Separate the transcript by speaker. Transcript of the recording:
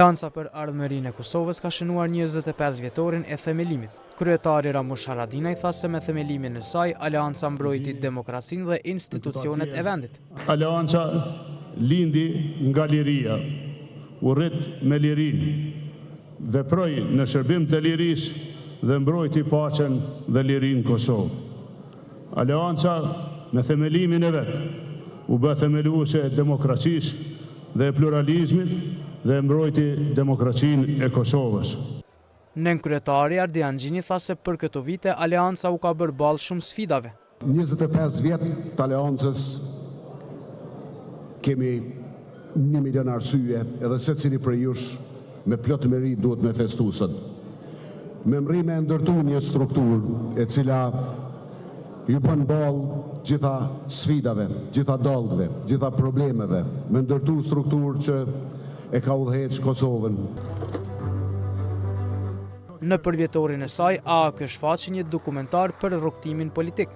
Speaker 1: Alianca për Ardhmërinë e Kosovës ka shënuar 25 vjetorin e themelimit. Kryetari Ramush Haradinaj tha se me themelimin e saj, Alianca mbrojti demokracinë dhe institucionet e vendit.
Speaker 2: Alianca lindi nga liria, u rrit me lirinë, veproi në shërbim të lirisë dhe mbrojti paqen dhe lirinë Kosovë. Alianca me themelimin e vet u bë themeluese e demokracisë dhe pluralizmit dhe mbrojti demokracinë e Kosovës.
Speaker 1: Nën kryetari Ardian Gjini tha se për këto vite Alianca u ka bërë balë shumë sfidave.
Speaker 3: 25 vjet të Aliancës kemi 1 milion arsye, edhe secili prej jush me plot meri duhet me festu sot. Me mrime ndërtu një strukturë e cila ju bën balë gjitha sfidave, gjitha dallgëve, gjitha problemeve, me ndërtu strukturë që e ka udhëheq Kosovën.
Speaker 1: Në përvjetorin e saj, AAK shfaqi një dokumentar për rrugtimin politik.